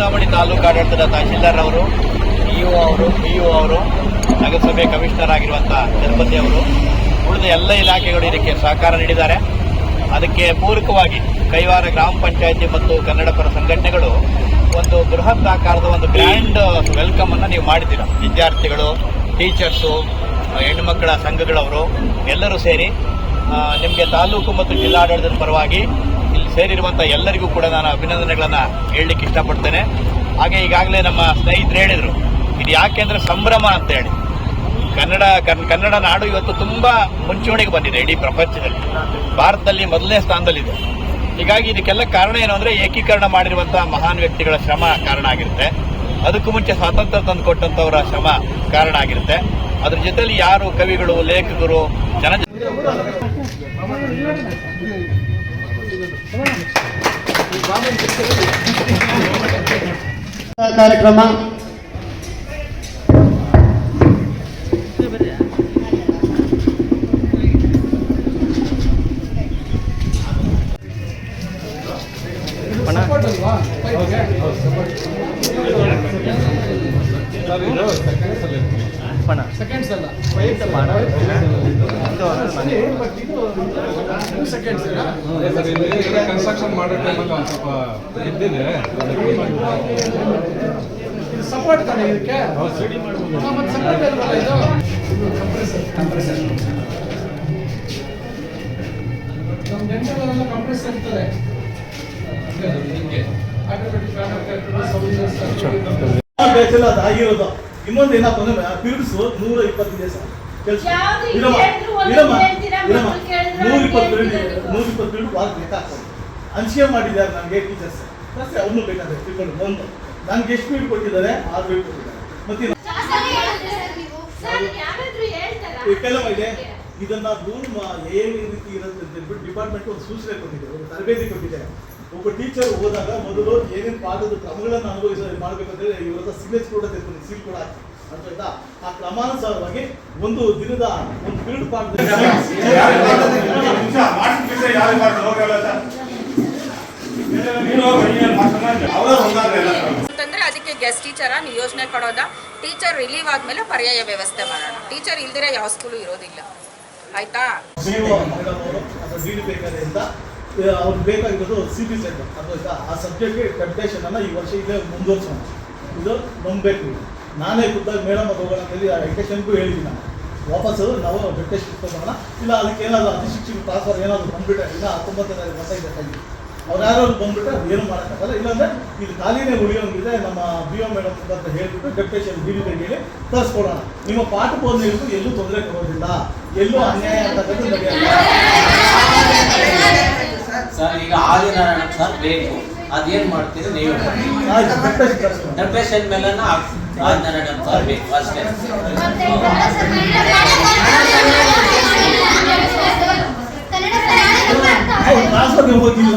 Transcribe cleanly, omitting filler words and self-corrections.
ಚಿಂತಾಮಣಿ ತಾಲೂಕು ಆಡಳಿತದ ತಹಶೀಲ್ದಾರ್ ಅವರು, ಇಒ ಅವರು, ಪಿಇಒ ಅವರು, ನಗರಸಭೆ ಕಮಿಷನರ್ ಆಗಿರುವಂಥ ತಿರುಪತಿ ಅವರು, ಉಳಿದ ಎಲ್ಲ ಇಲಾಖೆಗಳು ಇದಕ್ಕೆ ಸಹಕಾರ ನೀಡಿದ್ದಾರೆ. ಅದಕ್ಕೆ ಪೂರಕವಾಗಿ ಕೈವಾರ ಗ್ರಾಮ ಪಂಚಾಯಿತಿ ಮತ್ತು ಕನ್ನಡ ಪರ ಸಂಘಟನೆಗಳು ಒಂದು ಬೃಹತ್ ಆಕಾರದ ಒಂದು ಗ್ರ್ಯಾಂಡ್ ವೆಲ್ಕಮ್ ಅನ್ನು ನೀವು ಮಾಡಿದ್ದೀರ. ವಿದ್ಯಾರ್ಥಿಗಳು, ಟೀಚರ್ಸು, ಹೆಣ್ಣುಮಕ್ಕಳ ಸಂಘಗಳವರು ಎಲ್ಲರೂ ಸೇರಿ ನಿಮಗೆ ತಾಲೂಕು ಮತ್ತು ಜಿಲ್ಲಾಡಳಿತದ ಪರವಾಗಿ ಇಲ್ಲಿ ಸೇರಿರುವಂಥ ಎಲ್ಲರಿಗೂ ಕೂಡ ನಾನು ಅಭಿನಂದನೆಗಳನ್ನು ಹೇಳಲಿಕ್ಕೆ ಇಷ್ಟಪಡ್ತೇನೆ. ಹಾಗೆ ಈಗಾಗಲೇ ನಮ್ಮ ಸ್ನೇಹಿತರು ಹೇಳಿದರು, ಇದು ಯಾಕೆ ಅಂದರೆ ಸಂಭ್ರಮ ಅಂತ ಹೇಳಿ. ಕನ್ನಡ ನಾಡು ಇವತ್ತು ತುಂಬ ಮುಂಚೂಣಿಗೆ ಬಂದಿದೆ ಇಡೀ ಪ್ರಪಂಚದಲ್ಲಿ, ಭಾರತದಲ್ಲಿ ಮೊದಲನೇ ಸ್ಥಾನದಲ್ಲಿದೆ. ಹೀಗಾಗಿ ಇದಕ್ಕೆಲ್ಲ ಕಾರಣ ಏನು ಅಂದರೆ ಏಕೀಕರಣ ಮಾಡಿರುವಂಥ ಮಹಾನ್ ವ್ಯಕ್ತಿಗಳ ಶ್ರಮ ಕಾರಣ ಆಗಿರುತ್ತೆ. ಅದಕ್ಕೂ ಮುಂಚೆ ಸ್ವಾತಂತ್ರ್ಯ ತಂದು ಕೊಟ್ಟಂಥವರ ಶ್ರಮ ಕಾರಣ ಆಗಿರುತ್ತೆ. ಅದ್ರ ಜೊತೆಲಿ ಯಾರು ಕವಿಗಳು, ಲೇಖಕರು, ಕಾರ್ಯಕ್ರಮ ಸೆಕೆಂಡ್ಸ್ ಅಲ್ಲ, ಕನ್ಸ್ಟ್ರಕ್ಷನ್ ಮಾಡೋ ಟೈಮಲ್ಲಿ ಒಂದು ಸ್ವಲ್ಪ ಇದ್ದಿದೆ. ಸಪೋರ್ಟ್ ತಾನೆ ಇದಕ್ಕೆ, ಸಪೋರ್ಟ್ ಇಲ್ವಲ್ಲ ಇದು ಕಂಪ್ರೆಸರ್. ನಮ್ಮ ಡೆಂಟಲ್ ಕಂಪ್ರೆಸರ್ ಇರ್ತದೆ, ಆಗಿರೋದು. ಇನ್ನೊಂದು ಏನಪ್ಪ ಅಂದ್ರೆ ಪಿರಿಡ್ಸ್ 120 ದಿವಸ ಕೆಲಸ 120 ಪೀರಿಯಡ್ ಭಾಳ ಬೇಕಾಗ್ತದೆ. ಅಂಶೆ ಮಾಡಿದ್ದಾರೆ ನನಗೆ ಟೀಚರ್ಸ್, ಮತ್ತೆ ಅವ್ರನ್ನೂ ಬೇಕಾದ್ರೆ ತಿಳ್ಕೊಂಡು ಬಂದು ನನಗೆ ಎಷ್ಟು ಪೀರಿಯಡ್ ಕೊಟ್ಟಿದ್ದಾರೆ 6 ಪೀರಿಯಡ್ ಕೊಟ್ಟಿದ್ದಾರೆ. ಮತ್ತೆ ಕೆಲವು ಇದೆ, ಇದನ್ನ ದೂರ ಏನು ರೀತಿ ಇರುತ್ತೆ ಅಂತ ಹೇಳ್ಬಿಟ್ಟು ಡಿಪಾರ್ಟ್ಮೆಂಟ್ ಒಂದು ಸೂಚನೆ ಕೊಟ್ಟಿದೆ, ಒಂದು ತರಬೇತಿ ಕೊಟ್ಟಿದೆ. ಒಬ್ಬ ಟೀಚರ್ ಹೋದಾಗ ಮೊದಲು ಏನೇನು ಪಾಠದ ಕ್ರಮಗಳನ್ನು ಮಾಡಬೇಕಂದ್ರೆ ಇವರ ಸಿಗ್ನೇಚರ್ ಕೂಡ ತೆಗೆದುಕೊಂಡು ಸೀಲ್ ಕೂಡ ಹಾಕಿ ಅಂತ ಆ ಕ್ರಮಾನುಸಾರವಾಗಿ ಒಂದು ದಿನದ ಒಂದು ಪೀರಿಯಡ್ ಪಾಠದಲ್ಲಿ ಅಂತಂದ್ರೆ ಅದಕ್ಕೆ ಗೆಸ್ಟ್ ಟೀಚರ ಯೋಜನೆ ಕೊಡೋದ. ಟೀಚರ್ ರಿಲೀವ್ ಆದ್ಮೇಲೆ ಪರ್ಯಾಯ ವ್ಯವಸ್ಥೆ ಮಾಡೋಣ. ಟೀಚರ್ ಇಲ್ದಿರ ಯಾವ ಸ್ಕೂಲು ಇರೋದಿಲ್ಲ, ಆಯ್ತಾ? ಅವ್ರಿಗೆ ಬೇಕಾಗಿರೋದು CP ಸೆಂಟರ್ ಅಥವಾ ಆ ಸಬ್ಜೆಕ್ಟ್ಗೆ ಡೆಪ್ಯುಟೇಷನ್ ಅನ್ನ ಈ ವರ್ಷ ಇಲ್ಲೇ ಮುಂದುವರ್ಸೋಣ. ಇದು ನಂಬಬೇಕು. ನಾನೇ ಖುದ್ದಾಗಿ ಮೇಡಮ್ ಹೋಗೋಣ ಅಂತೇಳಿ ಆ ಎಜುಕೇಷನ್ಗೂ ಹೇಳಿದ್ದೀನಿ. ನಾನು ವಾಪಸ್ಸು ನಾವು ಡೆಪ್ಯುಟೇಷನ್ ತಗೋಣ, ಇಲ್ಲ ಅದಕ್ಕೆ ಏನಾದರೂ ಅಧಿಶಿಕ್ಷಕ ಟ್ರಾನ್ಸ್ಫರ್ ಏನಾದರೂ ಬಂದ್ಬಿಟ್ರೆ, ಇಲ್ಲ 19ನೇ ಗೊತ್ತಾಗಿದೆ ಅವ್ರು ಯಾರು ಬಂದ್ಬಿಟ್ರೆ ಅದು ಏನು ಮಾಡೋಕ್ಕಾಗಲ್ಲ. ಇಲ್ಲಾಂದರೆ ಇದು ಖಾಲಿನೇ ಉಳಿಯೋಂಗಿದೆ. ನಮ್ಮ BO ಮೇಡಮ್ ಅಂತ ಹೇಳಿಬಿಟ್ಟು ಡೆಪ್ಯುಟೇಷನ್ DDಗೆ ಹೇಳಿ ತರಿಸ್ಕೊಡೋಣ. ನಿಮ್ಮ ಪಾಠ ಬೋಧನೆಗೂ ಎಲ್ಲೂ ತೊಂದರೆ ಕೊಡೋದಿಲ್ಲ, ಎಲ್ಲೂ ಅನ್ಯಾಯ ಅಂತಕ್ಕಂಥದ್ದು ನಡೆಯಲ್ಲ ಸರ್. ಈಗ ಆದಿನಾರಾಯಣ ಸರ್ ಬೇಕು, ಅದೇನ್ ಮಾಡ್ತೀರಿ ನೀವು? ಡೆಪ್ಯುಟೇಷನ್ ಮೇಲೆ ಆದಿನಾರಾಯಣ ಸರ್ ಬೇಕು ಅಷ್ಟೇ. ಟ್ರಾನ್ಸ್ಫರ್ ಹೋಗಿಲ್ಲ.